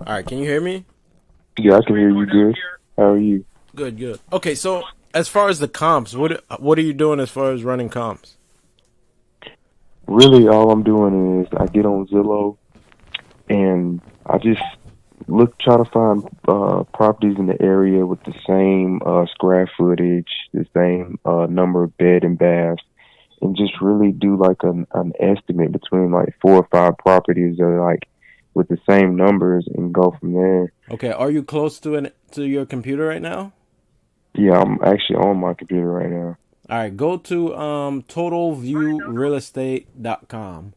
All right, can you hear me? Yeah, I can hear you good. How are you? Good, good. Okay, so as far as the comps, what are you doing as far as running comps? Really, all I'm doing is I get on Zillow and I just try to find properties in the area with the same square footage, the same number of bed and baths, and just really do like an estimate between like four or five properties that are like with the same numbers and go from there. Okay, are you close to your computer right now? Yeah, I'm actually on my computer right now. All right, go to totalviewrealestate.com.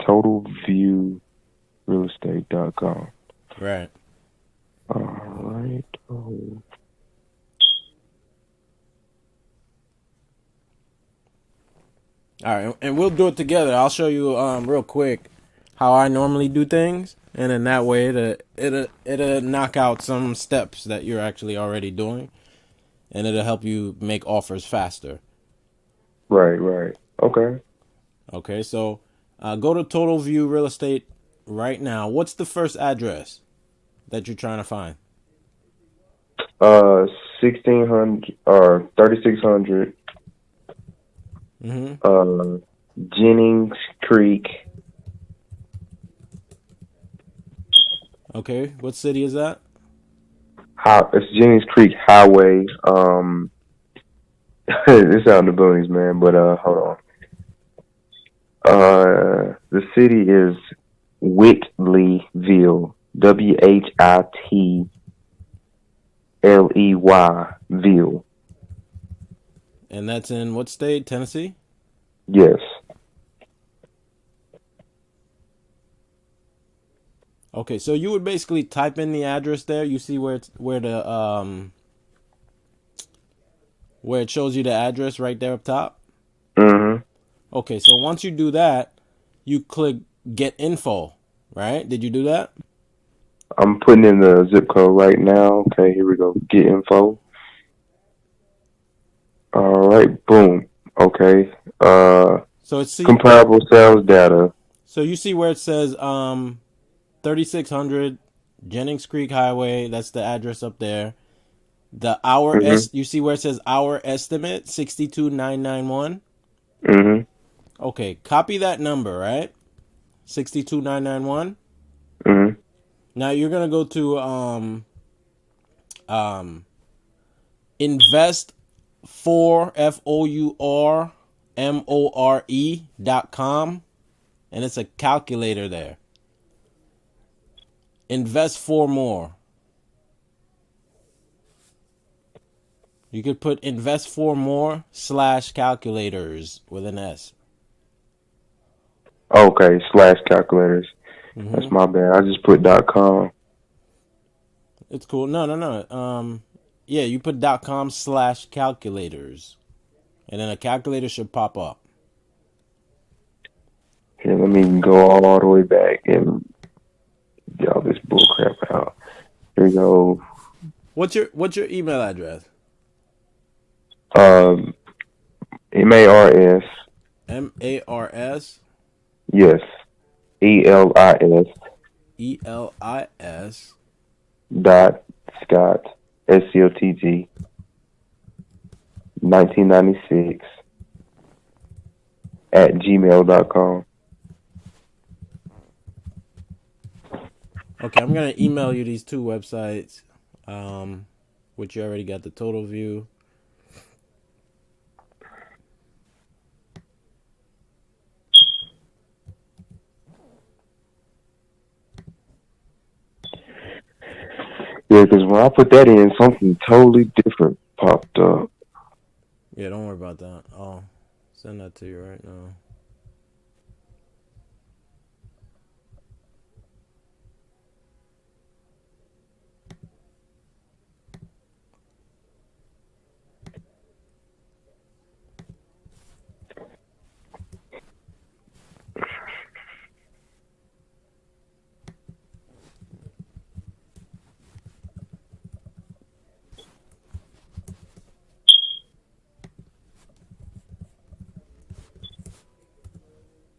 TotalViewRealEstate.com. Right. All right. Oh. All right, and we'll do it together. I'll show you real quick how I normally do things, and in that way it'll knock out some steps that you're actually already doing, and it'll help you make offers faster. Right, right. Okay. Okay, so go to Total View Real Estate right now. What's the first address that you're trying to find? Uh, 1600 or 3600 Mm-hmm. uh Jennings Creek. Okay, what city is that? It's Jennings Creek Highway. It's out in the boonies, man. But hold on. The city is Whitleyville. Whitleyville. And that's in what state? Tennessee? Yes. Okay, so you would basically type in the address there. You see where it shows you the address right there up top? Mhm. Okay, so once you do that, you click get info, right? Did you do that? I'm putting in the zip code right now. Okay, here we go. Get info. All right, boom. Okay. So it's see Comparable sales data. so you see where it says 3600 Jennings Creek Highway, that's the address up there. Mhm. You see where it says our estimate 62991? Mhm. Okay, copy that number, right? 62991. Mhm. Now you're going to go to invest for FOURMORE.com, and it's a calculator there. Invest for more. You could put invest for more slash calculators with an S. Okay. Slash calculators. That's Mm-hmm. my bad. I just put .com. It's cool. No, no, no. Yeah, you put .com slash calculators, and then a calculator should pop up. Here, let me go all the way back and get all this bullcrap out. Here we go. What's your email address? Um, MARS. MARS Yes. ELIS ELIS dot Scott SCOTT 1996 at gmail.com. Okay, I'm gonna email you these two websites, which you already got the total view. Yeah, because when I put that in, something totally different popped up. Yeah, don't worry about that. I'll send that to you right now.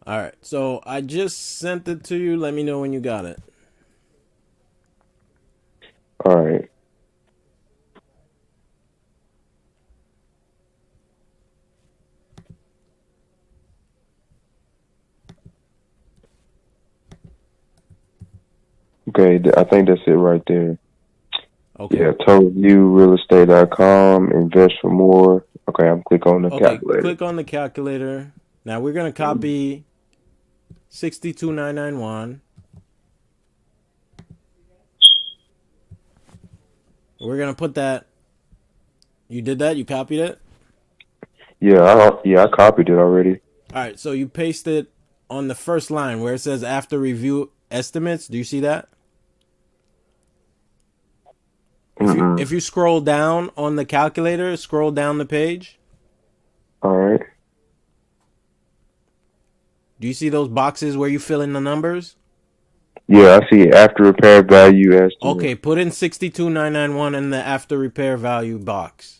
All right, so I just sent it to you. Let me know when you got it. All right. Okay, I think that's it right there. Okay. Yeah, totalviewrealestate.com, invest for more. Okay, I'm click on the Okay, calculator. click on the calculator. Now we're gonna copy 62,991. We're gonna put that. You did that? You copied it? Yeah, I copied it already. All right, so you paste it on the first line where it says after review estimates. Do you see that? Mm-mm. If you scroll down on the calculator, scroll down the page. All right. Do you see those boxes where you fill in the numbers? Yeah, I see after repair value estimate. Okay, put in 62,991 in the after repair value box.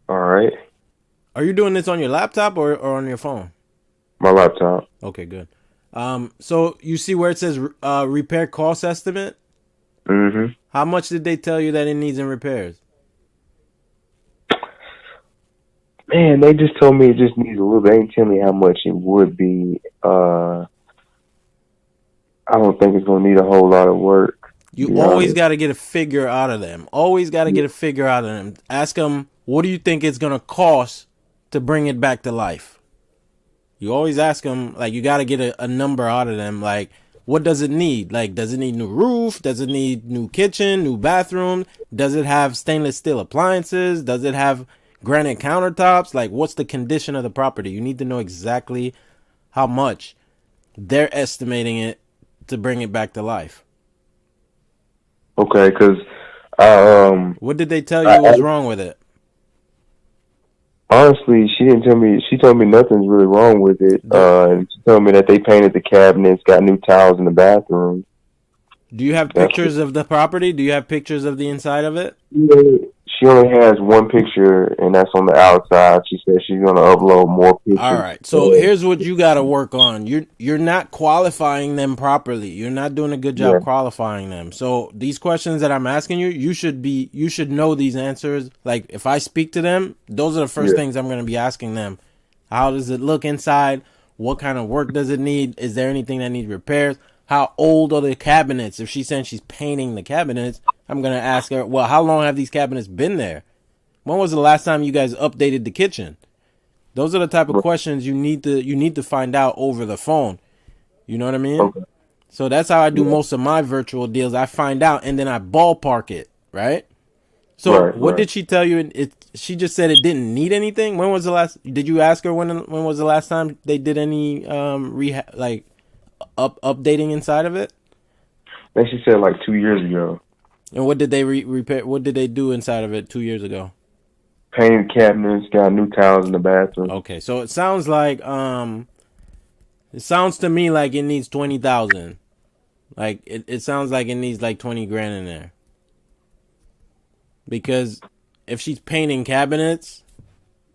All right. Are you doing this on your laptop or on your phone? My laptop. Okay, good. So you see where it says repair cost estimate? Mm-hmm. How much did they tell you that it needs in repairs? Man, they just told me it just needs a little bit. They didn't tell me how much it would be. I don't think it's gonna need a whole lot of work, to You be always honest. got to get a figure out of them. Always got to get a figure out of them. Ask them, what do you think it's going to cost to bring it back to life? You always ask them, like, you got to get a number out of them. Like, what does it need? Like, does it need new roof? Does it need new kitchen, new bathroom? Does it have stainless steel appliances? Does it have granite countertops? Like, what's the condition of the property? You need to know exactly how much they're estimating it to bring it back to life. Okay, because I What did they tell I, you was I wrong with it? honestly, she didn't tell me. She told me nothing's really wrong with it. Do, And she told me that they painted the cabinets, got new towels in the bathroom. do you have That's it. pictures of the property? Do you have pictures of the inside of it? She only has one picture, and that's on the outside. She said she's gonna upload more All pictures. right. So here's what you got to work on. You're not qualifying them properly. You're not doing a good Yeah, job qualifying them. So these questions that I'm asking you, you should know these answers. Like if I speak to them, those are the first yeah, things I'm going to be asking them. How does it look inside? What kind of work does it need? Is there anything that needs repairs? How old are the cabinets? If she's saying she's painting the cabinets, I'm going to ask her, well, how long have these cabinets been there? When was the last time you guys updated the kitchen? Those are the type of questions you need to find out over the phone. You know what I mean? okay, So that's how I do yeah, most of my virtual deals. I find out and then I ballpark it, right? So right, what right. did she tell you? She just said it didn't need anything. When was the last? Did you ask her when was the last time they did any rehab like updating inside of it? Then she said like 2 years ago, And what did they repair? What did they do inside of it 2 years ago? painted cabinets, got new towels in the bathroom. Okay, so it sounds to me like it needs 20,000. Like it sounds like it needs like 20 grand in there. Because if she's painting cabinets,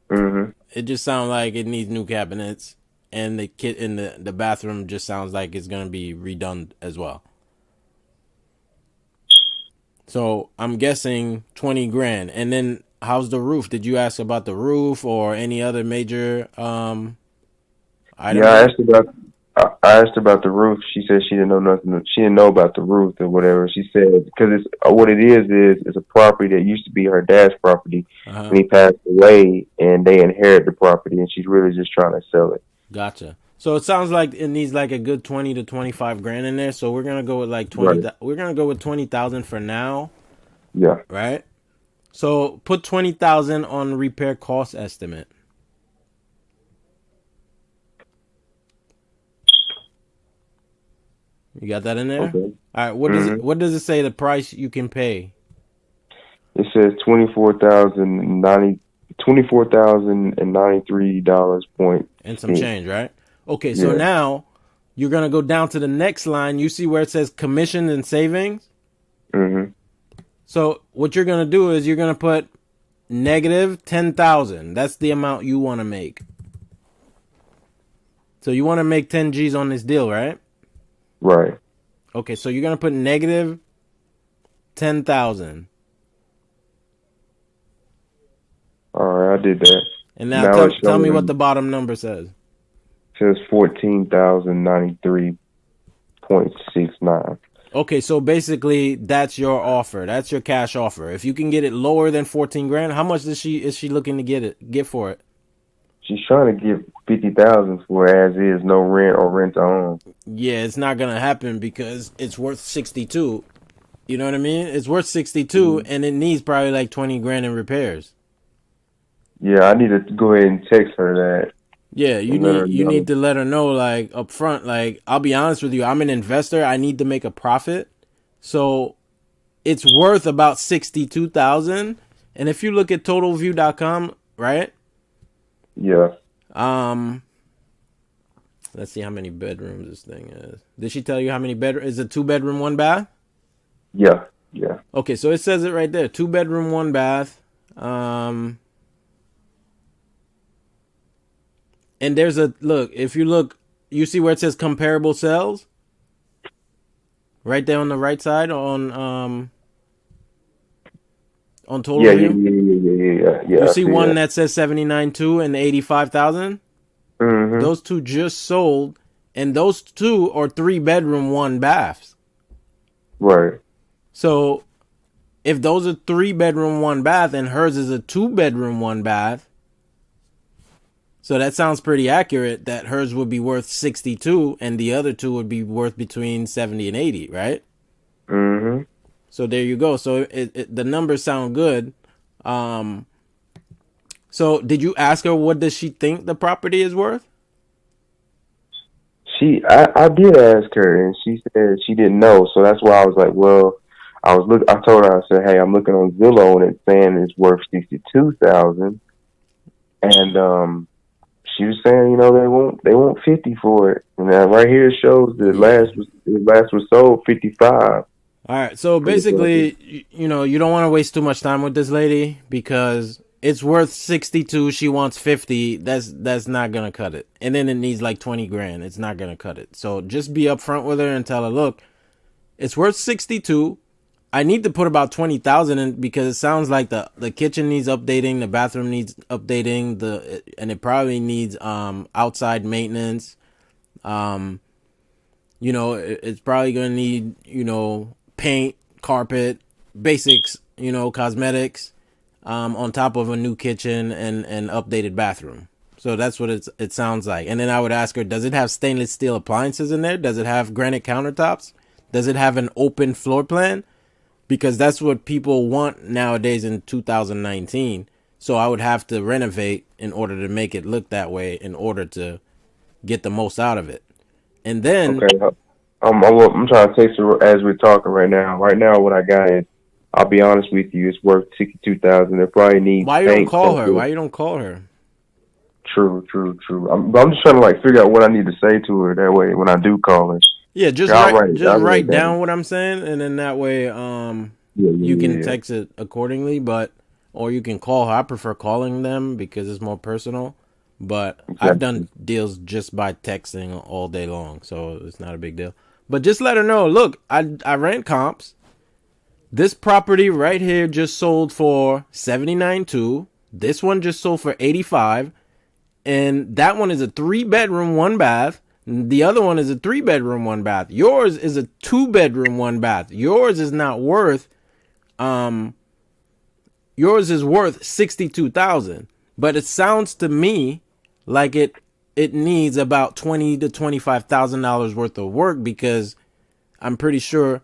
Mm-hmm. it just sounds like it needs new cabinets, and the kit in the bathroom just sounds like it's gonna be redone as well. So I'm guessing 20 grand. And then how's the roof? Did you ask about the roof or any other major Yeah, items? I asked her about the roof. She said she didn't know nothing. She didn't know about the roof or whatever. She said because it's what it is it's a property that used to be her dad's property, Uh-huh. and he passed away, and they inherit the property, and she's really just trying to sell it. Gotcha. So it sounds like it needs like a good 20 to 25 grand in there. So we're gonna go with like 20. Right. We're gonna go with 20,000 for now, Yeah. right? So put 20,000 on repair cost estimate. You got that in there? Okay. All right. Mm-hmm. What does it say the price you can pay? It says $24,093 point. And some change, right? Okay. So Yeah. now you're gonna go down to the next line. You see where it says commission and savings. Mm-hmm. So what you're gonna do is you're gonna put negative 10,000. That's the amount you want to make. So you want to make 10 G's on this deal, right? Right. Okay, so you're gonna put negative 10,000. All right, I did that. And now Now it's tell me what showing the bottom number says. says 14,093.69. Okay, so basically that's your offer. That's your cash offer. If you can get it lower than 14 grand, how much is she looking to get for it? She's trying to get 50,000 for it as is, no rent or rent to own. Yeah, it's not gonna happen because it's worth 62. You know what I mean? It's worth 62 and it needs probably like 20 grand in repairs. Yeah, I need to go ahead and text her that. Yeah, And let her you know. need to let her know like up front, like I'll be honest with you, I'm an investor, I need to make a profit. So it's worth about 62,000. And if you look at totalview.com, right? Yeah. Let's see how many bedrooms this thing is. Did she tell you how many bedrooms? Is it 2 bedroom, 1 bath? Yeah. Yeah. Okay, so it says it right there. 2 bedroom, 1 bath. And there's a look, if you look, you see where it says comparable sales? Right there on the right side on Total Yeah, View. yeah. You I see see one that. that says 79.2 and 85,000? Mm-hmm. Those two just sold, and those two are 3 bedroom, 1 baths. Right. So if those are 3 bedroom, 1 bath, and hers is a 2 bedroom, 1 bath, so that sounds pretty accurate that hers would be worth 62 and the other two would be worth between 70 and 80, right? Mm-hmm. So there you go. So the numbers sound good. So did you ask her what does she think the property is worth? I did ask her, and she said she didn't know. So that's why I was like, well, I told her, I said, hey, I'm looking on Zillow, and it's saying it's worth 62,000, and she was saying, they want 50 for it, and right here it shows the Yeah. last was sold 55 All right. So for the property. basically, you don't want to waste too much time with this lady because it's worth 62. She wants 50. That's not going to cut it. And then it needs like 20 grand. It's not going to cut it. So just be upfront with her and tell her, look, it's worth 62. I need to put about 20,000 in because it sounds like the kitchen needs updating, the bathroom needs updating, and it probably needs outside maintenance. It's probably going to need, paint, carpet, basics, cosmetics, on top of a new kitchen and updated bathroom. So that's what it sounds like. And then I would ask her, does it have stainless steel appliances in there? Does it have granite countertops? Does it have an open floor plan? Because that's what people want nowadays in 2019. So I would have to renovate in order to make it look that way in order to get the most out of it. And then, Okay, I'm trying to text her as we're talking right now. Right now, what I got is, I'll be honest with you, it's worth 62,000. It probably needs why you don't paint. call her? Why you don't call her? True. I'm just trying to figure out what I need to say to her. That way, when I do call her, Yeah, just I'll write it down. down what I'm saying, and then that way, Yeah, you can yeah. text it accordingly. Or you can call her. I prefer calling them because it's more personal. But I've Exactly. done deals just by texting all day long, so it's not a big deal. But just let her know. Look, I ran comps. This property right here just sold for 79.2. This one just sold for 85. And that one is a 3 bedroom, 1 bath. The other one is a 3 bedroom, 1 bath. Yours is a 2 bedroom, 1 bath. Yours is not worth yours is worth 62,000. But it sounds to me like it needs about $20,000 to $25,000 worth of work because I'm pretty sure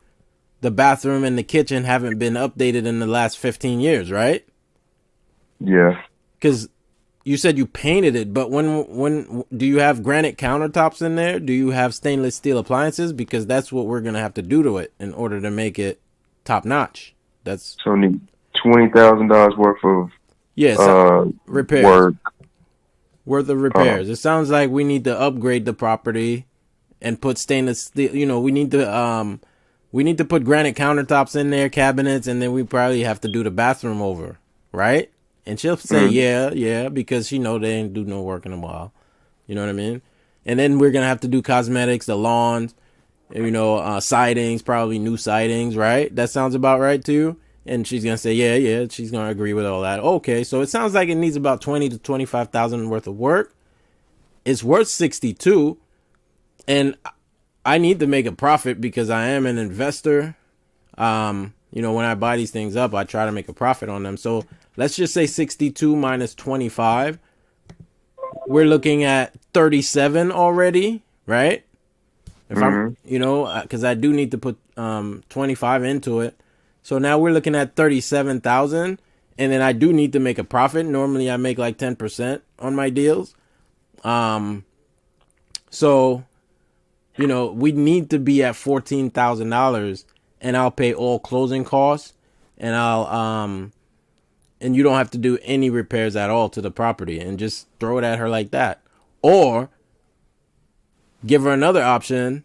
the bathroom and the kitchen haven't been updated in the last 15 years, right? Yeah. Because you said you painted it, but when do you have granite countertops in there? Do you have stainless steel appliances? Because that's what we're gonna have to do to it in order to make it top notch. That's So I need $20,000 worth of repairs, work. worth of repairs. It sounds like we need to upgrade the property and put stainless steel. We need to put granite countertops in there, cabinets, and then we probably have to do the bathroom over, right? And she'll say, Mm. yeah, because she know they ain't do no work in a while. You know what I mean? And then we're gonna have to do cosmetics, the lawns, sidings, probably new sidings, right? That sounds about right to you. And she's gonna say, yeah. She's gonna agree with all that. Okay, so it sounds like it needs about 20 to 25,000 worth of work. It's worth 62, and I need to make a profit because I am an investor. When I buy these things up, I try to make a profit on them. So let's just say 62 minus 25. We're looking at 37 already, right? If I'm, because I do need to put 25 into it. So now we're looking at 37,000, and then I do need to make a profit. Normally I make like 10% on my deals. So we need to be at $14,000, and I'll pay all closing costs, and and you don't have to do any repairs at all to the property, and just throw it at her like that. Or give her another option.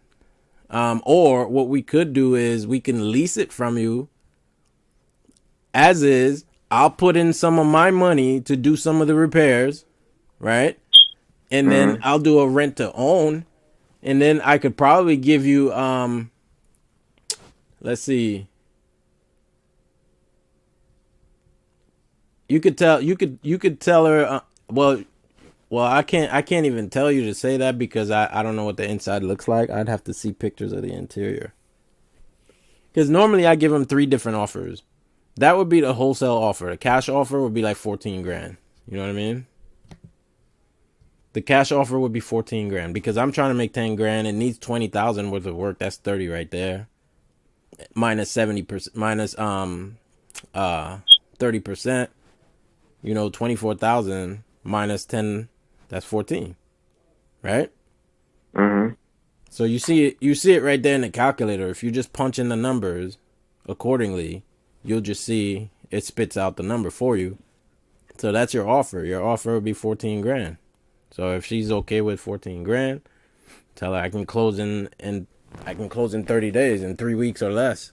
Or what we could do is we can lease it from you as is. I'll put in some of my money to do some of the repairs, right? And then I'll do a rent to own. And then I could probably give you, let's see. You could tell her, well, I can't even tell you to say that because I don't know what the inside looks like. I'd have to see pictures of the interior. Because normally I give them 3 different offers. That would be the wholesale offer. The cash offer would be like 14 grand. You know what I mean? The cash offer would be 14 grand because I'm trying to make 10 grand. It needs 20,000 worth of work. That's 30 right there. Minus 70%, minus 30%, 24,000 minus 10, that's 14. Right? So you see it right there in the calculator. If you just punch in the numbers accordingly, you'll just see it spits out the number for you. So that's your offer. Your offer would be 14 grand. So if she's okay with 14 grand, tell her I can close in 30 days, in 3 weeks or less.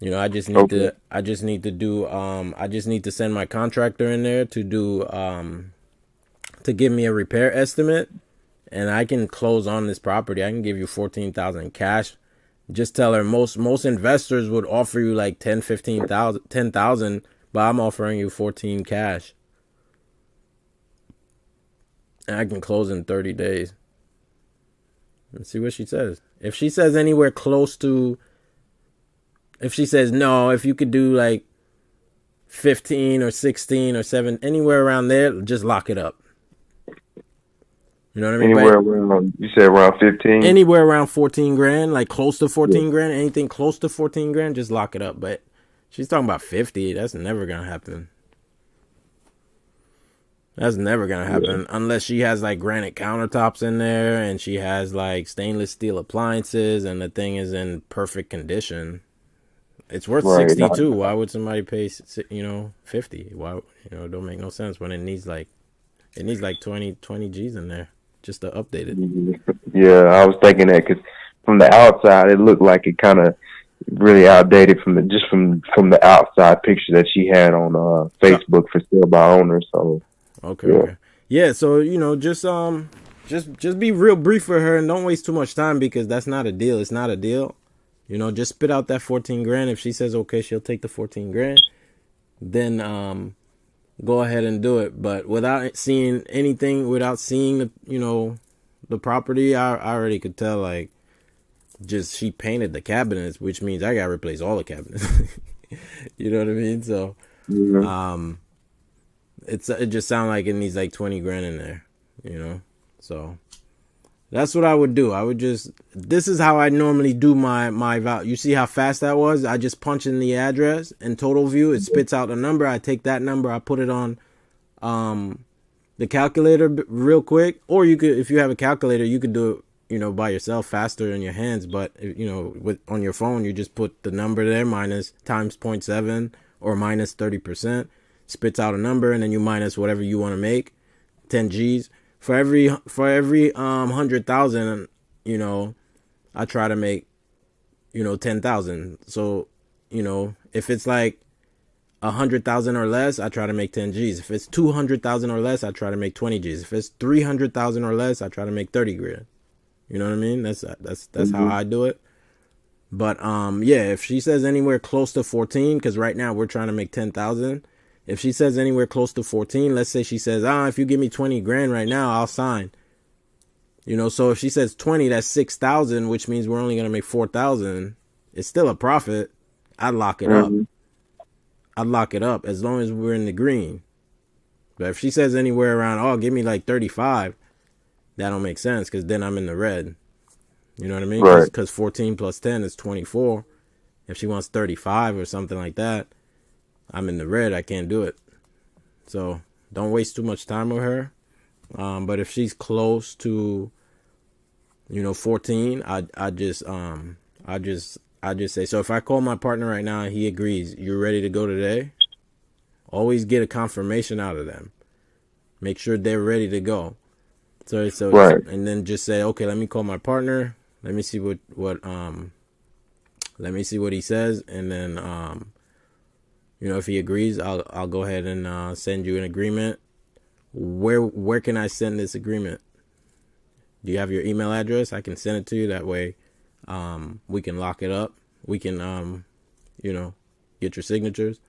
I just need to send my contractor in there to do to give me a repair estimate, and I can close on this property. I can give you 14,000 cash. Just tell her most investors would offer you like 10, 15,000, 10,000, but I'm offering you 14 cash. And I can close in 30 days. Let's see what she says. If she says anywhere close to, if she says no, if you could do like 15 or 16 or 7, anywhere around there, just lock it up. You know what I mean? Anywhere around, you said around 15? Anywhere around 14 grand, like close to 14 grand, anything close to 14 grand, just lock it up. But she's talking about 50. That's never going to happen. That's never going to happen unless she has like granite countertops in there and she has like stainless steel appliances and the thing is in perfect condition. It's worth 62. Why would somebody pay, 50? Why, it don't make no sense when it needs like 20 G's in there just to update it. Yeah, I was thinking that because from the outside, it looked like it kind of really outdated from the outside picture that she had on Facebook for sale by owner. So okay. Yeah, so just be real brief with her and don't waste too much time because that's not a deal. It's not a deal. Just spit out that 14 grand. If she says okay, she'll take the 14 grand. Then go ahead and do it. But without seeing anything, without seeing the property, I already could tell like just she painted the cabinets, which means I gotta replace all the cabinets. You know what I mean? So it just sounds like it needs like 20 grand in there, so that's what I would do. This is how I normally do my value. You see how fast that was? I just punch in the address and total view. It spits out a number. I take that number. I put it on the calculator real quick. Or you could, if you have a calculator, you could do it, by yourself faster in your hands. But, on your phone, you just put the number there minus times 0.7 or minus 30%. Spits out a number and then you minus whatever you want to make, 10 G's. For every 100,000, I try to make, 10,000. So, if it's like 100,000 or less, I try to make 10 G's. If it's 200,000 or less, I try to make 20 G's. If it's 300,000 or less, I try to make 30 grand. You know what I mean? That's how I do it. But yeah, if she says anywhere close to 14, because right now we're trying to make 10,000. If she says anywhere close to 14, let's say she says, if you give me 20 grand right now, I'll sign. You know, so if she says 20, that's 6,000, which means we're only gonna make 4,000. It's still a profit. I'd lock it up. I'd lock it up as long as we're in the green. But if she says anywhere around, give me like 35, that don't make sense because then I'm in the red. You know what I mean? Right. Because 14 plus 10 is 24. If she wants 35 or something like that, I'm in the red. I can't do it. So don't waste too much time with her. But if she's close to, 14, I just say, so if I call my partner right now and he agrees, you're ready to go today, always get a confirmation out of them. Make sure they're ready to go. So right. And then just say, okay, let me call my partner. Let me see what he says. And then, if he agrees, I'll go ahead and send you an agreement. Where can I send this agreement? Do you have your email address? I can send it to you. That way, we can lock it up. We can, get your signatures.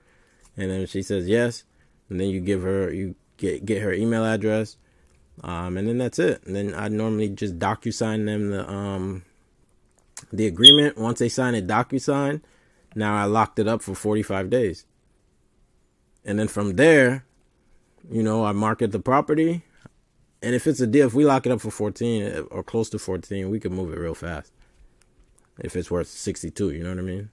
And then she says yes. And then you get her email address. And then that's it. And then I normally just DocuSign them the agreement. Once they sign it, DocuSign. Now I locked it up for 45 days. And then from there, I market the property. And if it's a deal, if we lock it up for 14 or close to 14, we can move it real fast. If it's worth 62, you know what I mean?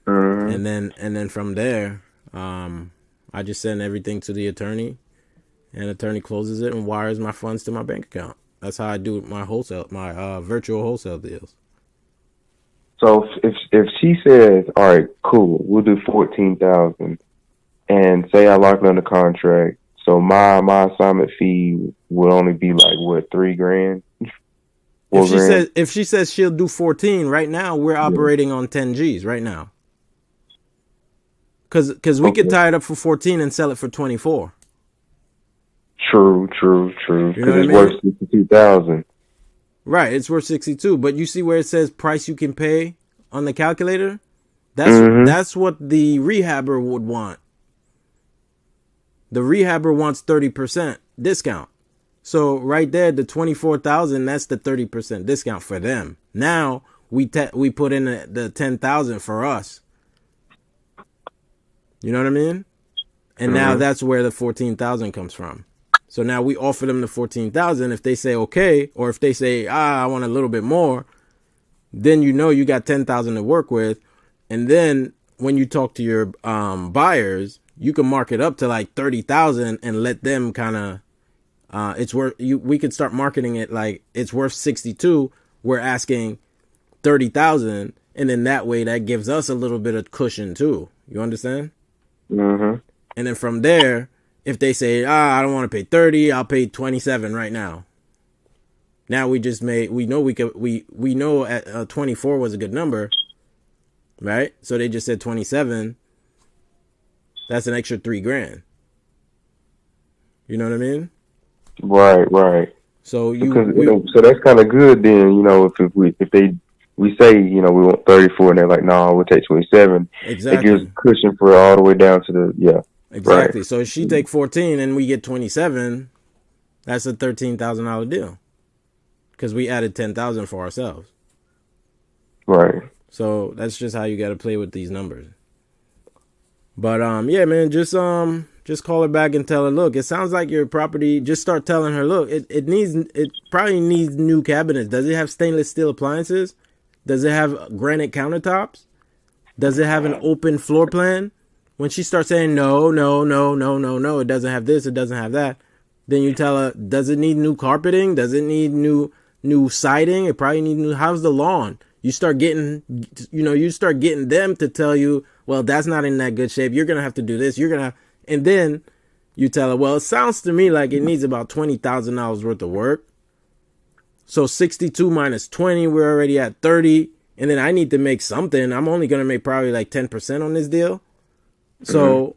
And then from there, I just send everything to the attorney. And attorney closes it and wires my funds to my bank account. That's how I do my virtual wholesale deals. So if she says, all right, cool, we'll do 14,000, and say I lock it under contract, so my assignment fee would only be like what, $3,000? If she says she'll do 14, right now we're operating on 10 G's right now. Because we could tie it up for 14 and sell it for 24. True. Because it's worth 62,000. Right, it's worth 62. But you see where it says price you can pay on the calculator? That's what the rehabber would want. The rehabber wants 30% discount. So right there, the 24,000, that's the 30% discount for them. Now we put in the 10,000 for us. You know what I mean? And now that's where the 14,000 comes from. So now we offer them the 14,000. If they say okay, or if they say, I want a little bit more, then you got 10,000 to work with. And then when you talk to your buyers, you can mark it up to like 30,000 and let them kind of, we could start marketing it like it's worth 62. We're asking 30,000. And then that way that gives us a little bit of cushion too. You understand? And then from there, if they say, I don't want to pay 30, I'll pay 27 right now. Now we know at 24 was a good number, right? So they just said 27. That's an extra $3,000. You know what I mean? Right. So so that's kind of good then, if we say, we want 34 and they're like, no, we'll take 27. Exactly. It gives cushion for all the way down to the, Exactly. Right. So if she take 14 and we get 27, that's a $13,000 deal. Because we added 10,000 for ourselves. Right. So that's just how you got to play with these numbers. But yeah, man, just call her back and tell her, look, it sounds like your property. Just start telling her, look, it probably needs new cabinets. Does it have stainless steel appliances? Does it have granite countertops? Does it have an open floor plan? When she starts saying no, it doesn't have this, it doesn't have that, then you tell her, does it need new carpeting? Does it need new siding? It probably needs new. How's the lawn? You start getting them to tell you, well, that's not in that good shape. You're gonna have to do this. And then you tell her, well, it sounds to me like it needs about $20,000 worth of work. So 62 minus 20, we're already at 30, and then I need to make something. I'm only gonna make probably like 10% on this deal. Mhm. So,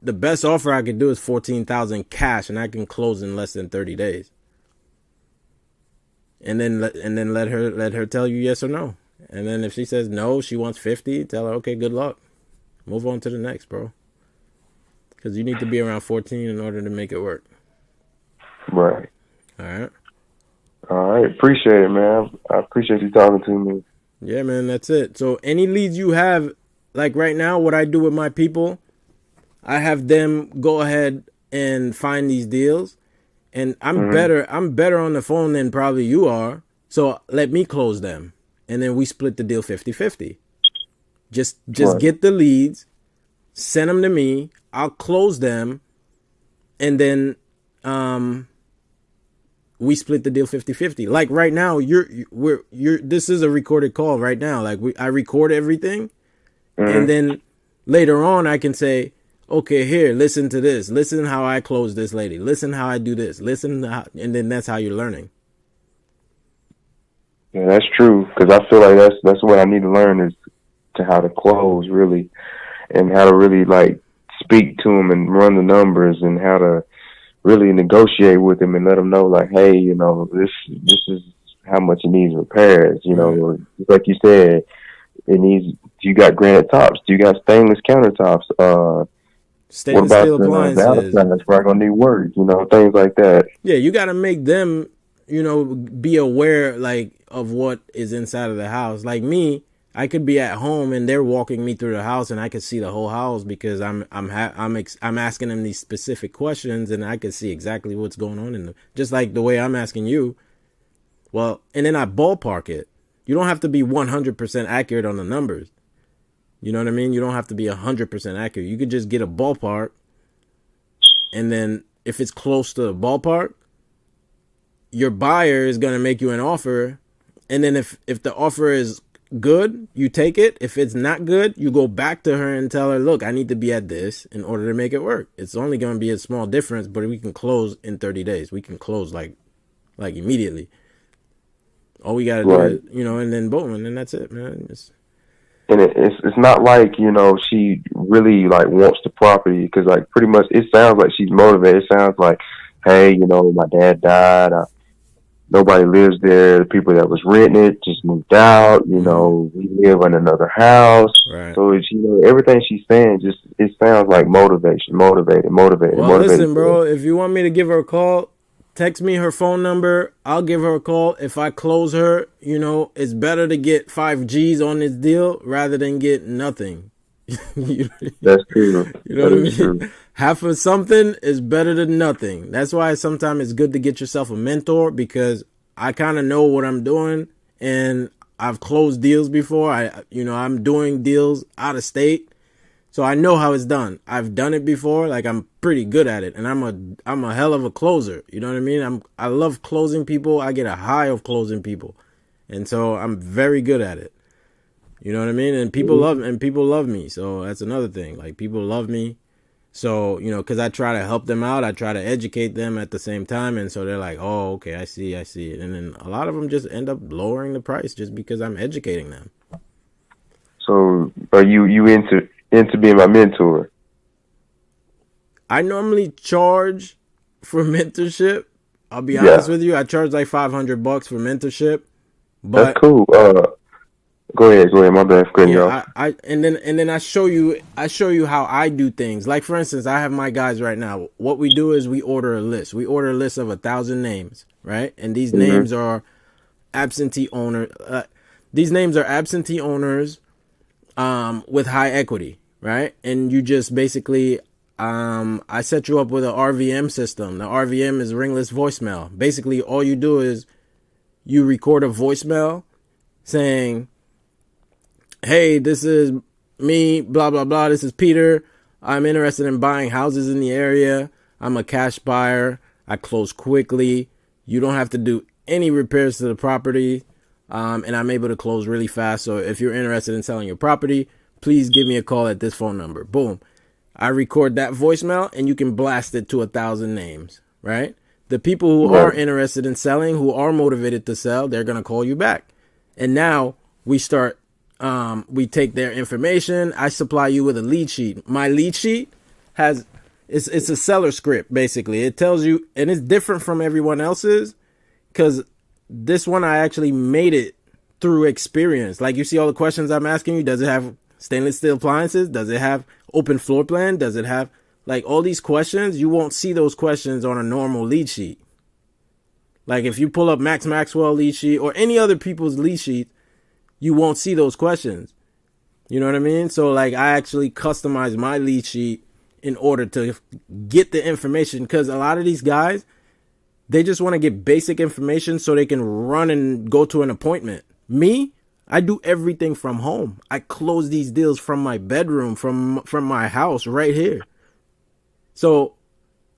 the best offer I could do is 14,000 cash, and I can close in less than 30 days. And then let her tell you yes or no. And then if she says no, she wants 50, tell her, okay, good luck. Move on to the next, bro. Because you need to be around 14 in order to make it work. Right. All right. All right. Appreciate it, man. I appreciate you talking to me. Yeah, man, that's it. So any leads you have, like right now, what I do with my people, I have them go ahead and find these deals. And I'm Mhm. better on the phone than probably you are. So let me close them. And then we split the deal 50-50. Just Right. get the leads, send them to me, I'll close them, and then we split the deal 50-50. Like right now, this is a recorded call right now. Like I record everything, and Mhm. then later on I can say, okay, here, listen to this. Listen how I close this lady. Listen how I do this. And then that's how you're learning. Yeah, that's true. Because I feel like that's what I need to learn is to how to close really, and how to really like speak to them and run the numbers, and how to really negotiate with them and let them know like, hey, this is how much it needs repairs. Right. Just like you said, it needs. You got granite tops? Do you got stainless countertops? What Stainless about steel the appliances. outside? That's probably gonna need work. Things like that. Yeah, you got to make them, be aware like of what is inside of the house. Like me, I could be at home and they're walking me through the house and I could see the whole house because I'm asking them these specific questions and I could see exactly what's going on in them. Just like the way I'm asking you. Well, and then I ballpark it. You don't have to be 100% accurate on the numbers. You know what I mean? You don't have to be 100% accurate. You could just get a ballpark, and then if it's close to the ballpark, your buyer is going to make you an offer, and then if the offer is good, you take it. If it's not good, you go back to her and tell her, look, I need to be at this in order to make it work. It's only going to be a small difference, but we can close in 30 days. We can close like immediately. All we got to do Right. is, and then boom, and then that's it, man. And it's not like she really like wants the property, because like pretty much it sounds like she's motivated. It sounds like, hey, my dad died. Nobody lives there. The people that was renting it just moved out. We live in another house. Right. So it's everything she's saying, just it sounds like motivation, Well, motivated listen, to bro, if you want me to give her a call, text me her phone number. I'll give her a call. If I close her, it's better to get 5 G's on this deal rather than get nothing. you, That's true. you know That what I is true. mean? Half of something is better than nothing. That's why sometimes it's good to get yourself a mentor, because I kind of know what I'm doing and I've closed deals before. I'm doing deals out of state. So I know how it's done. I've done it before. Like I'm pretty good at it, and I'm a hell of a closer. You know what I mean? I love closing people. I get a high of closing people, and so I'm very good at it. You know what I mean? And people love me. So that's another thing. Like people love me. So because I try to help them out, I try to educate them at the same time, and so they're like, "Oh, okay, I see it." And then a lot of them just end up lowering the price just because I'm educating them. So are you into being my mentor? I normally charge for mentorship. I'll be honest Yeah, with you. I charge like $500 for mentorship, that's but cool. Go ahead. My bad for cutting you off. yeah, I and then I show you how I do things. Like for instance, I have my guys right now. What we do is we order a list. We order a list of 1,000 names, right? And these Hmm. names are absentee owner. These names are absentee owners with high equity, right? And you just basically, I set you up with an RVM system. The RVM is ringless voicemail. Basically, all you do is you record a voicemail saying, hey, this is me, blah, blah, blah. This is Peter. I'm interested in buying houses in the area. I'm a cash buyer. I close quickly. You don't have to do any repairs to the property. And I'm able to close really fast. So if you're interested in selling your property, please give me a call at this phone number. Boom. I record that voicemail and you can blast it to 1,000 names, right? The people who are Right. interested in selling, who are motivated to sell, they're going to call you back. And now we start We take their information. I supply you with a lead sheet. My lead sheet has it's a seller script basically. It tells you, and it's different from everyone else's because this one I actually made it through experience. Like you see all the questions I'm asking you. Does it have stainless steel appliances? Does it have open floor plan? Does it have like all these questions? You won't see those questions on a normal lead sheet. Like if you pull up Max Maxwell lead sheet or any other people's lead sheet, you won't see those questions. You know what I mean? So like I actually customized my lead sheet in order to get the information, because a lot of these guys, they just want to get basic information so they can run and go to an appointment. Me, I do everything from home. I close these deals from my bedroom, from my house right here. So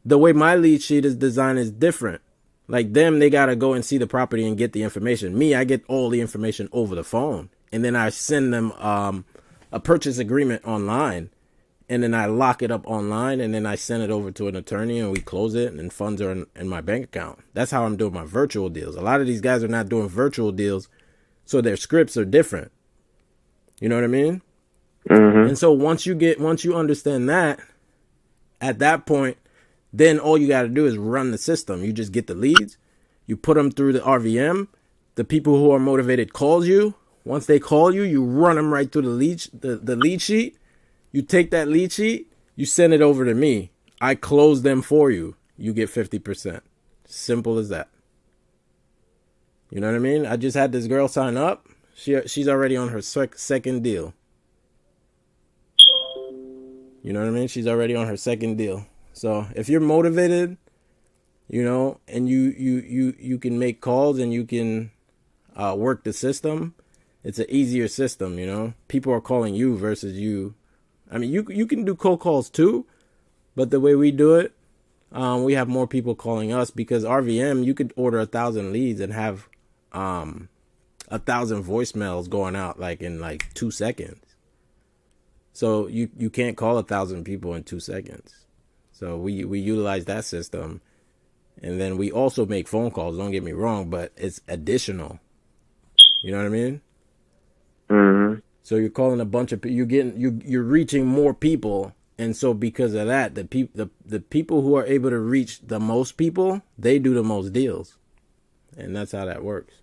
the way my lead sheet is designed is different. Like them, they got to go and see the property and get the information. Me, I get all the information over the phone. And then I send them a purchase agreement online. And then I lock it up online. And then I send it over to an attorney and we close it. And funds are in my bank account. That's how I'm doing my virtual deals. A lot of these guys are not doing virtual deals, so their scripts are different. You know what I mean? Mm-hmm. And so once you understand that, at that point, then all you got to do is run the system. You just get the leads. You put them through the RVM. The people who are motivated calls you. Once they call you, you run them right through the lead sheet. You take that lead sheet. You send it over to me. I close them for you. You get 50%. Simple as that. You know what I mean? I just had this girl sign up. She's already on her second deal. You know what I mean? She's already on her second deal. So if you're motivated, you know, and you can make calls and you can work the system, it's an easier system, you know. People are calling you versus you. I mean, you can do cold calls too, but the way we do it, we have more people calling us because RVM, you could order 1,000 leads and have 1,000 voicemails going out like in like 2 seconds. So you can't call 1,000 people in 2 seconds. So we utilize that system, and then we also make phone calls. Don't get me wrong, but it's additional. You know what I mean? Mm-hmm. So you're calling a bunch of you're reaching more people, and so because of that, the people who are able to reach the most people, they do the most deals, and that's how that works.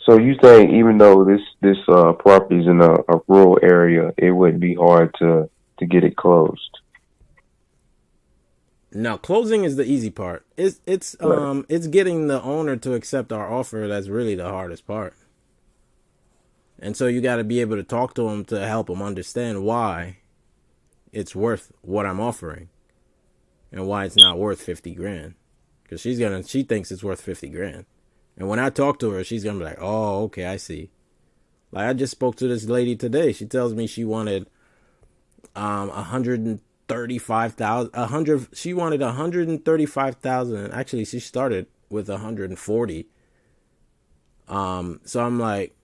So you think even though this property is in a rural area, it wouldn't be hard to get it closed? Now, closing is the easy part. It's getting the owner to accept our offer that's really the hardest part. And so you got to be able to talk to them to help them understand why it's worth what I'm offering and why it's not worth 50 grand. Because she thinks it's worth 50 grand. And when I talk to her, she's going to be like, oh, okay, I see. Like I just spoke to this lady today. She tells me she wanted 135,000. She wanted 135,000. Actually, she started with 140. So I'm like,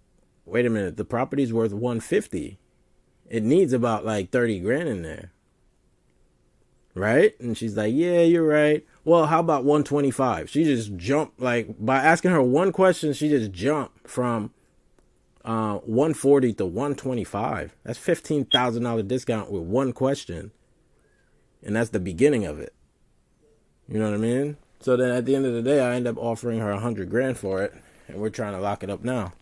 wait a minute, the property's worth 150. It needs about like 30 grand in there. Right? And she's like, yeah, you're right. Well, how about 125? She just jumped, like, by asking her one question, she just jumped from 140 to 125. That's $15,000 discount with one question. And that's the beginning of it. You know what I mean? So then at the end of the day, I end up offering her 100 grand for it. And we're trying to lock it up now.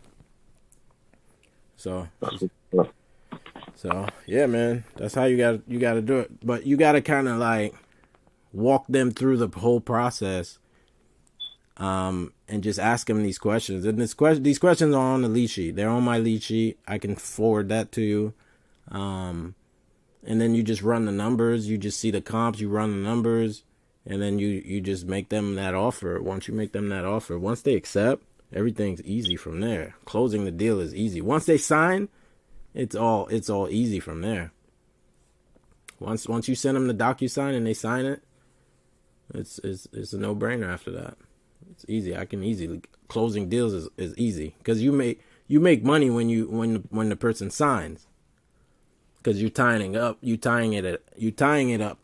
So yeah, man, that's how you gotta do it. But you gotta kind of like walk them through the whole process, and just ask them these questions. And these questions are on the lead sheet. They're on my lead sheet. I can forward that to you. And then you just run the numbers. You just see the comps. You run the numbers, and then you just make them that offer. Once you make them that offer, once they accept, everything's easy from there. Closing the deal is easy. Once they sign, it's all easy from there. Once you send them the DocuSign and they sign it, it's a no-brainer after that. It's easy. I can easily closing deals is easy because you make money when the person signs, because you're tying it up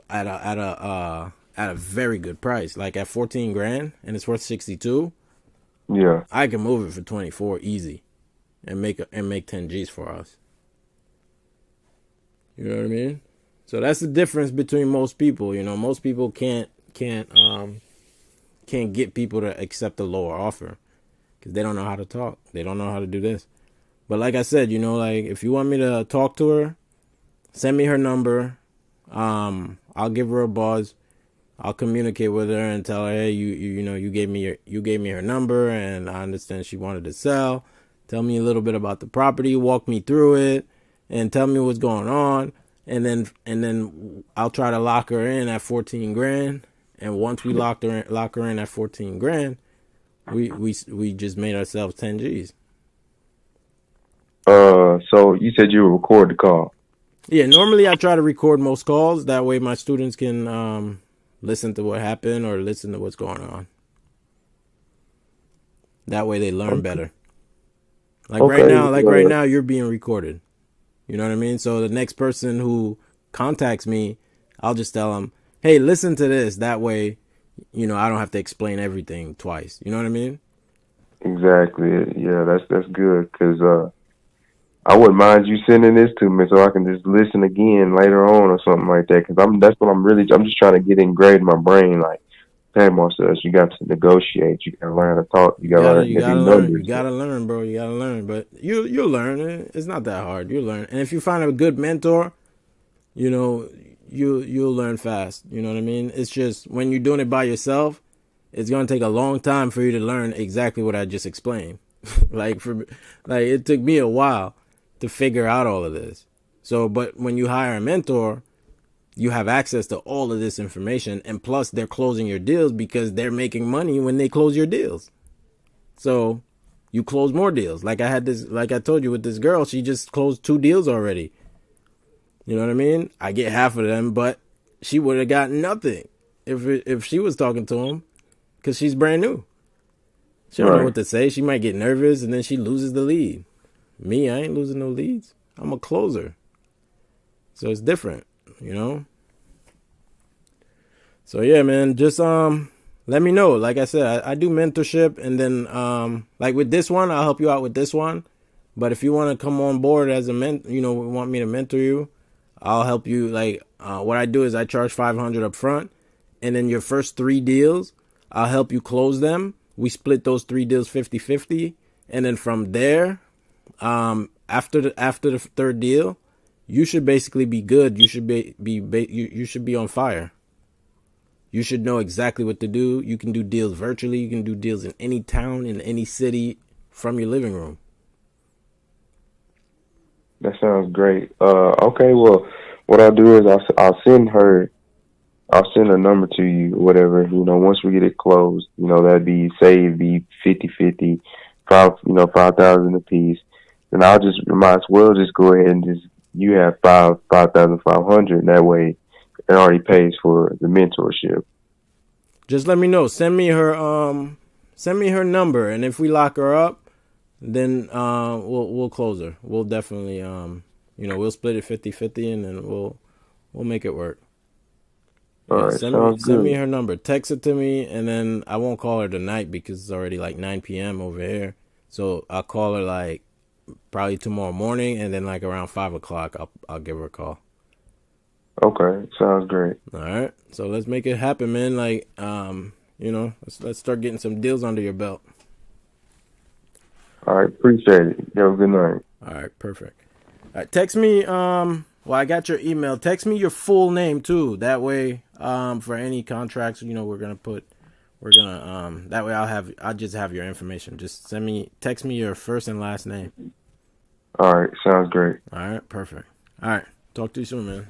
at a very good price, like at 14 grand and it's worth 62. Yeah, I can move it for 24 easy. and make 10 G's for us. You know what I mean? So that's the difference between most people. You know, most people can't get people to accept a lower offer because they don't know how to talk. They don't know how to do this. But like I said, you know, like if you want me to talk to her, send me her number. I'll give her a buzz. I'll communicate with her and tell her, hey, you know, you gave me her number, and I understand she wanted to sell. Tell me a little bit about the property, walk me through it, and tell me what's going on. And then I'll try to lock her in at 14 grand. And once we lock her in at 14 grand, we just made ourselves 10 G's. So you said you would record the call. Yeah, normally I try to record most calls. That way my students can listen to what happened or listen to what's going on. That way they learn better. Like Okay. right now you're being recorded. You know what I mean? So the next person who contacts me, I'll just tell them, hey, listen to this. That way, you know, I don't have to explain everything twice. You know what I mean? Exactly. Yeah, that's good because I wouldn't mind you sending this to me so I can just listen again later on or something like that. Because I'm just trying to get engraved in my brain. Like, hey, Marcel, you got to negotiate. You got to learn to talk. You got to learn You to be gotta learn. numbers. You gotta learn, bro. You gotta learn. But you'll learn. It's not that hard. You'll learn. And if you find a good mentor, you know, you'll learn fast. You know what I mean? It's just when you're doing it by yourself, it's gonna take a long time for you to learn exactly what I just explained. like it took me a while to figure out all of this. So, but when you hire a mentor, you have access to all of this information, and plus they're closing your deals because they're making money when they close your deals. So you close more deals. Like I told you with this girl, she just closed 2 deals already. You know what I mean? I get half of them, but she would have gotten nothing if she was talking to him because she's brand new. She don't know what to say. She might get nervous and then she loses the lead. Me, I ain't losing no leads. I'm a closer. So it's different, you know? So yeah, man, just let me know. Like I said, I do mentorship, and then like with this one, I'll help you out with this one. But if you want to come on board as a want me to mentor you, I'll help you. Like what I do is I charge $500 up front, and then your first 3 deals, I'll help you close them. We split those 3 deals 50-50, and then from there, after the 3rd deal, you should basically be good. You should you should be on fire. You should know exactly what to do. You can do deals virtually. You can do deals in any town, in any city, from your living room. That sounds great. Okay, well, what I'll do is I'll send her number to you, whatever, you know, once we get it closed, you know, that'd be, say it'd be 50-50, 5,000 a piece. Then might as well just go ahead and you have 5,500, and that way it already pays for the mentorship. Just let me know. Send me her number, and if we lock her up, then we'll close her. We'll definitely we'll split it 50-50, and then we'll make it work. All right, send me her number. Text it to me, and then I won't call her tonight because it's already like 9 p.m. over here. So I'll call her like probably tomorrow morning, and then like around 5 o'clock, I'll give her a call. Okay, sounds great. All right, so let's make it happen, man. Like, let's start getting some deals under your belt. All right, appreciate it. You have a good night. All right, perfect. All right, text me. I got your email. Text me your full name too. That way, for any contracts, that way I'll just have your information. Just text me your first and last name. All right, sounds great. All right, perfect. All right, talk to you soon, man.